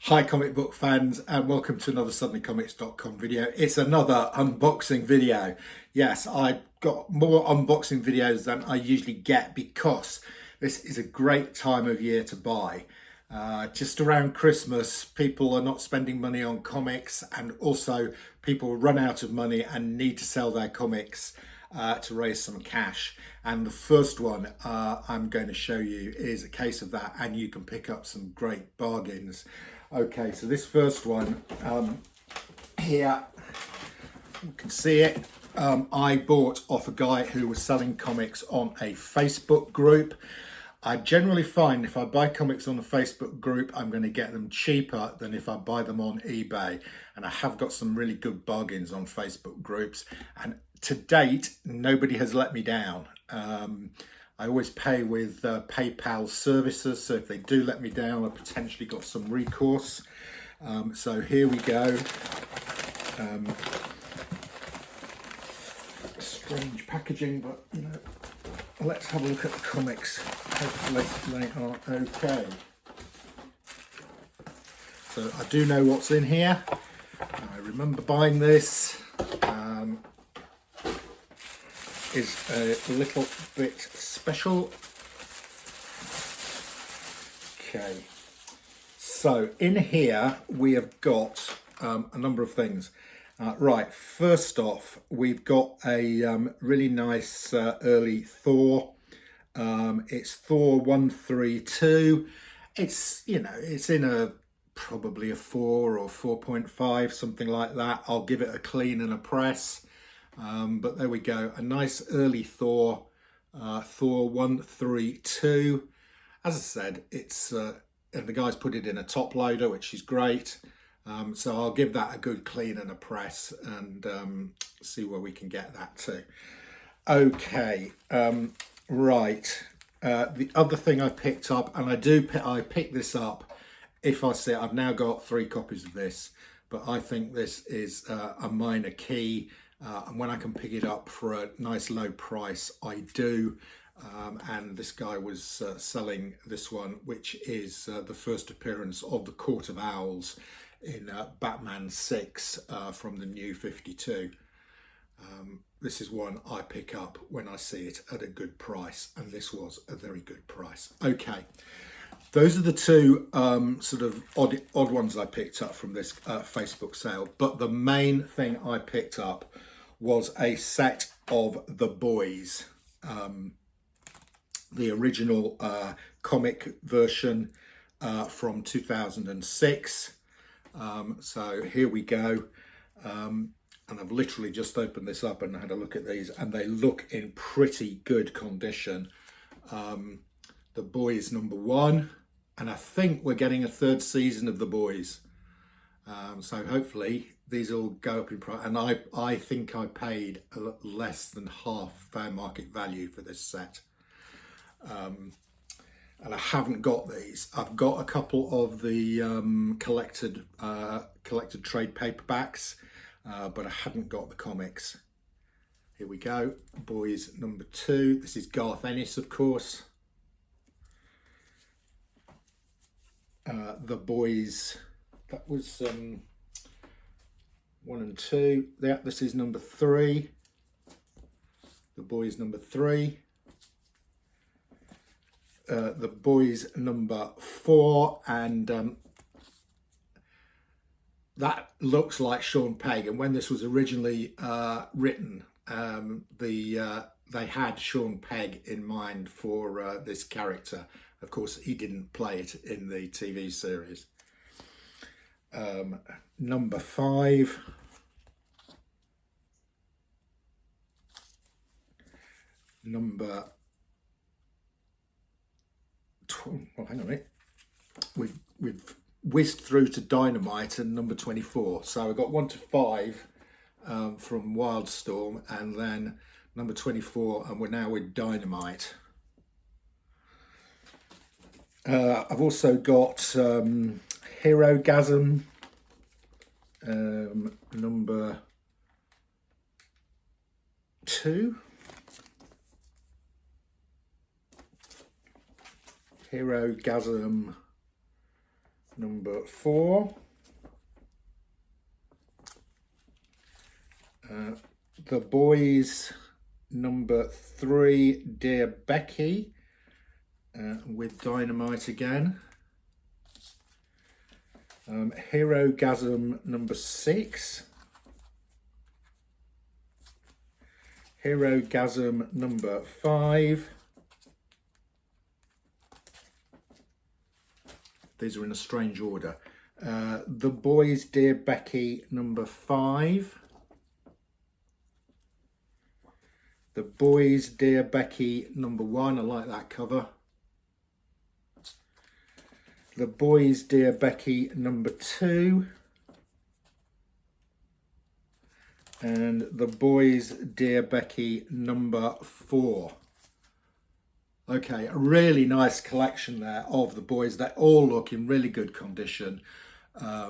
Hi comic book fans, and welcome to another suddenlycomics.com video. It's another unboxing video. Yes, I got more unboxing videos than I usually get because this is a great time of year to buy. Just around Christmas, people are not spending money on comics, and also people run out of money and need to sell their comics to raise some cash. And the first one I'm going to show you is a case of that, and you can pick up some great bargains. Okay, so this first one here, you can see it. I bought off a guy who was selling comics on a Facebook group. I generally find if I buy comics on a Facebook group, I'm going to get them cheaper than if I buy them on eBay. And I have got some really good bargains on Facebook groups. And to date, nobody has let me down. I always pay with PayPal services, so if they do let me down, I've potentially got some recourse. So here we go. Strange packaging, but you know, let's have a look at the comics. Hopefully they are okay. So I do know what's in here. I remember buying this. Is a little bit special. Okay, so in here we have got a number of things. Right, first off, we've got a really nice early Thor. It's Thor 132. It's, you know, it's in a probably a 4 or 4.5, something like that. I'll give it a clean and a press. But there we go, a nice early Thor, Thor 132. As I said, it's and the guys put it in a top loader, which is great. So I'll give that a good clean and a press, and see where we can get that to. Okay, right. The other thing I picked up, and I picked this up. If I see it, I've now got 3 copies of this, but I think this is a minor key. And when I can pick it up for a nice low price, I do. And this guy was selling this one, which is the first appearance of the Court of Owls in Batman 6 from the New 52. This is one I pick up when I see it at a good price, and this was a very good price. Okay, those are the 2 sort of odd ones I picked up from this Facebook sale. But the main thing I picked up was a set of The Boys, the original comic version from 2006. So here we go. And I've literally just opened this up and had a look at these, and they look in pretty good condition. The Boys number 1, and I think we're getting a 3rd season of The Boys. So hopefully these will go up in price, and I think I paid a lot less than half fair market value for this set. And I haven't got these. I've got a couple of the collected trade paperbacks, but I hadn't got the comics. Here we go, Boys number 2. This is Garth Ennis, of course. The Boys, that was 1 and 2. Yeah, this is number 3. The Boys number 3. The Boys number 4, and that looks like Sean Pegg. And when this was originally written, they had Sean Pegg in mind for this character. Of course, he didn't play it in the TV series. Number 5. Number 12. Well, hang on a minute. We've whizzed through to Dynamite and number 24. So I got 1 to 5 from Wildstorm, and then number 24, and we're now with Dynamite. I've also got Herogasm, number 2. Herogasm number 4. The Boys number 3, Dear Becky, with Dynamite again. Hero-gasm number 6. Hero-gasm number 5. These are in a strange order. The Boys, Dear Becky number 5. The Boys, Dear Becky number 1. I like that cover. The Boys, Dear Becky number 2. And The Boys, Dear Becky number 4. Okay, a really nice collection there of the boys. They all look in really good condition. I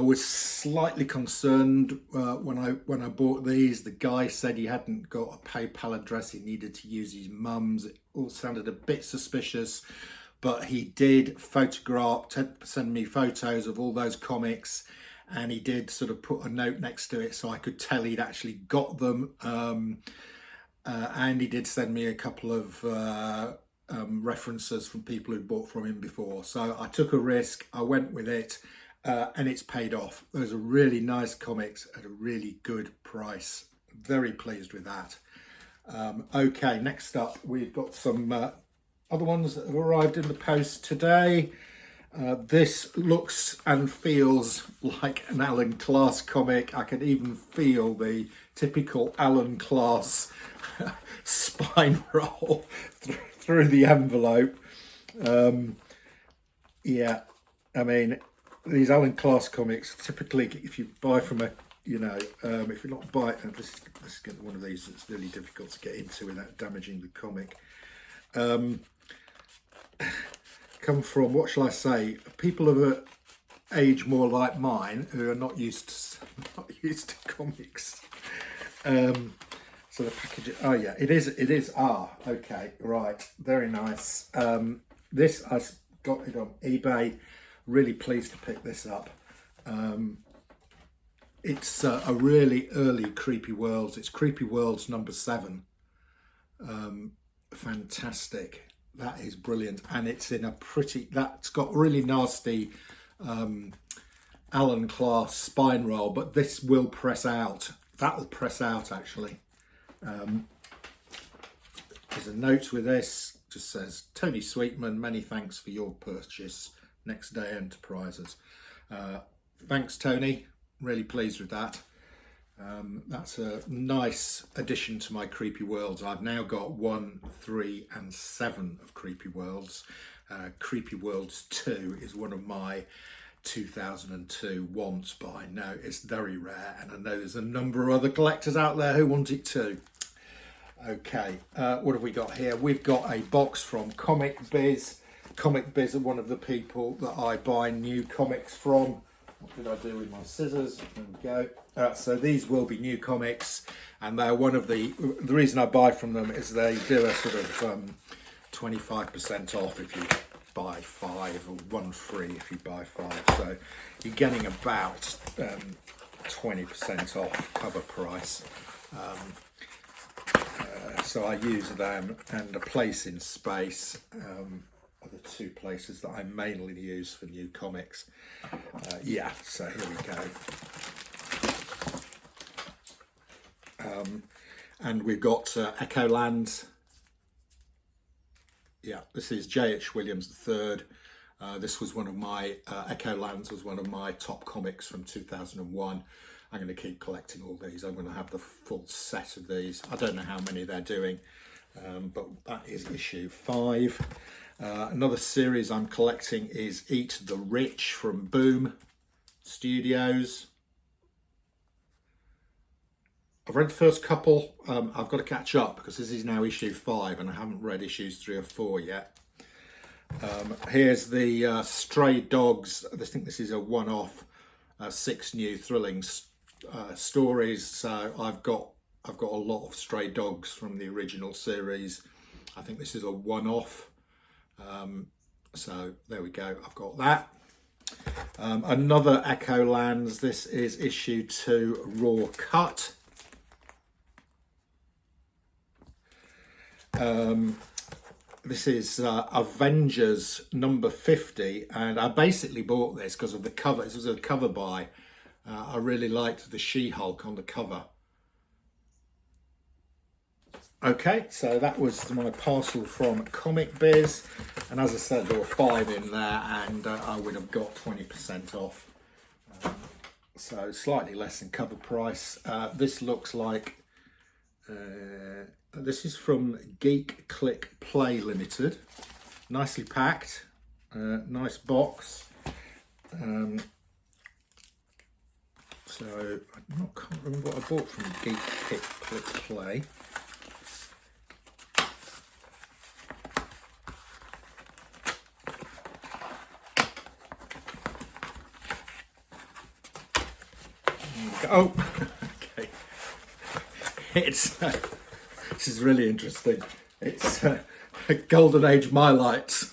was slightly concerned when I bought these. The guy said he hadn't got a PayPal address. He needed to use his mum's. It all sounded a bit suspicious, but he did send me photos of all those comics, and he did sort of put a note next to it so I could tell he'd actually got them. And he did send me a couple of references from people who bought from him before. So I took a risk, I went with it, and it's paid off. Those are really nice comics at a really good price. Very pleased with that. Okay, next up we've got some other ones that have arrived in the post today. This looks and feels like an Alan Class comic. I can even feel the typical Alan Class spine roll through the envelope. Yeah, I mean, these Alan Class comics, typically if you buy from a, if you're not buying, this is one of these that's really difficult to get into without damaging the comic. Come from, what shall I say, people of an age more like mine who are not used to comics. So the package, oh yeah, it is, okay, right, very nice. This, I got it on eBay, really pleased to pick this up. It's a really early Creepy Worlds, it's Creepy Worlds number 7. Fantastic. That is brilliant, and it's in a that's got really nasty Alan Class spine roll, but this will press out. That will press out actually. There's a note with this, just says, Tony Sweetman, many thanks for your purchase, Next Day Enterprises. Thanks Tony, really pleased with that. That's a nice addition to my Creepy Worlds. I've now got 1, 3 and 7 of Creepy Worlds. Creepy Worlds 2 is one of my 2002 wants, but I know it's very rare, and I know there's a number of other collectors out there who want it too. Okay, what have we got here? We've got a box from Comic Biz. Comic Biz are one of the people that I buy new comics from. What did I do with my scissors? There we go. So these will be new comics, and they're one of the reason I buy from them is they do a sort of 25% off if you buy 5, or 1 free if you buy 5. So you're getting about 20% off cover price. So I use them, and A Place in Space are the 2 places that I mainly use for new comics. Yeah, so here we go. And we've got Echoland. Yeah, this is J.H. Williams III. This was one of my, Echolands was one of my top comics from 2001. I'm going to keep collecting all these. I'm going to have the full set of these. I don't know how many they're doing, but that is issue 5. Another series I'm collecting is Eat the Rich from Boom Studios. I've read the first couple. I've got to catch up because this is now issue 5 and I haven't read issues 3 or 4 yet. Here's the Stray Dogs. I think this is a one-off, 6 new thrilling stories. So I've got a lot of Stray Dogs from the original series. I think this is a one-off. So there we go, I've got that. Another Echo Lands. This is issue 2, Raw Cut. This is Avengers number 50, and I basically bought this because of the cover. This was a cover buy. I really liked the She-Hulk on the cover. Okay, so that was my parcel from Comic Biz, and as I said, there were 5 in there, and I would have got 20% off. So slightly less than cover price. This looks like, this is from Geek Click Play Limited. Nicely packed, nice box. So I can't remember what I bought from Geek Click Play. Oh, okay. It's this is really interesting. It's Golden Age My Lights.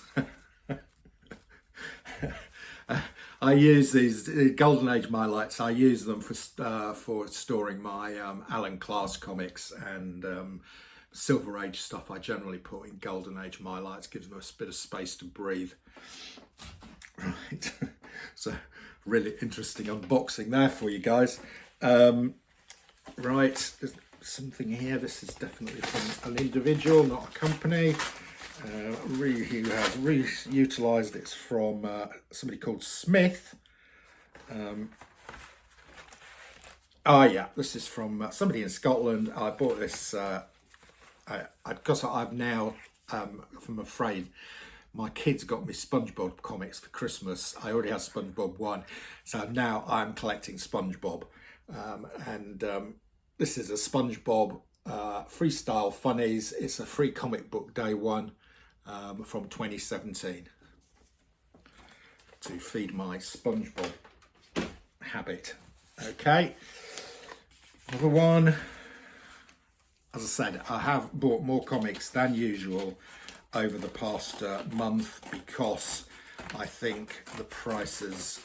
I use these Golden Age My Lights. I use them for storing my Alan Class comics and Silver Age stuff. I generally put in Golden Age My Lights. Gives them a bit of space to breathe. Right. So really interesting unboxing there for you guys. Right, there's something here. This is definitely from an individual, not a company. Who has re-utilised it from somebody called Smith. Oh yeah, this is from somebody in Scotland. I bought this because I've now, I'm afraid, my kids got me Spongebob comics for Christmas. I already have Spongebob 1, so now I'm collecting Spongebob. This is a Spongebob Freestyle Funnies. It's a free comic book day 1 from 2017 to feed my Spongebob habit. Okay, another one. As I said, I have bought more comics than usual over the past month because I think the prices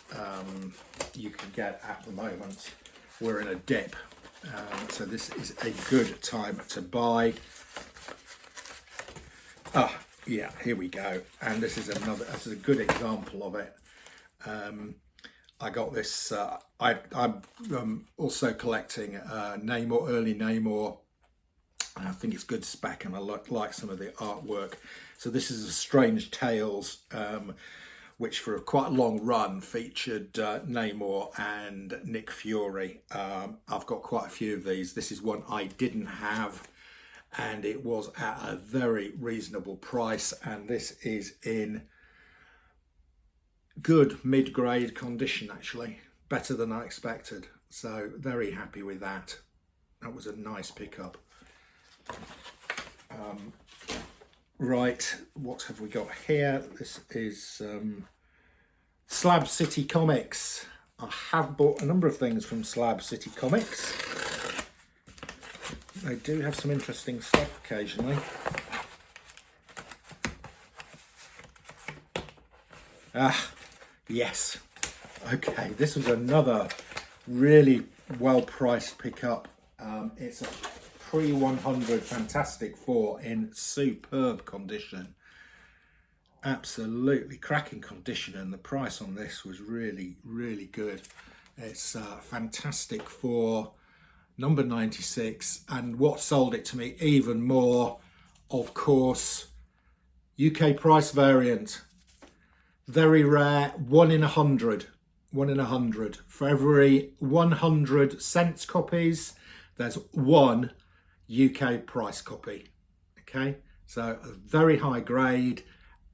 you can get at the moment, we're in a dip, so this is a good time to buy. Yeah, here we go, and this is a good example of it. I got this. I'm also collecting Namor, early Namor. I think it's good spec, and I like some of the artwork. So this is a Strange Tales, which for a quite long run featured Namor and Nick Fury. I've got quite a few of these. This is one I didn't have, and it was at a very reasonable price, and this is in good mid-grade condition, actually, better than I expected, so very happy with that. That was a nice pickup. Right, what have we got here? This is Slab City Comics. I have bought a number of things from Slab City Comics. They do have some interesting stuff occasionally. Yes. Okay, this was another really well-priced pickup. It's a pre-100 Fantastic Four in superb condition. Absolutely cracking condition, and the price on this was really, really good. It's Fantastic Four number 96, and what sold it to me even more, of course, UK price variant. Very rare, 1 in 100. 1 in 100. For every 100 cents copies, there's 1 UK price copy. Okay, so a very high grade,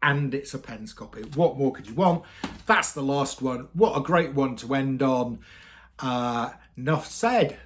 and it's a pens copy. What more could you want? That's the last one. What a great one to end on. Enough said.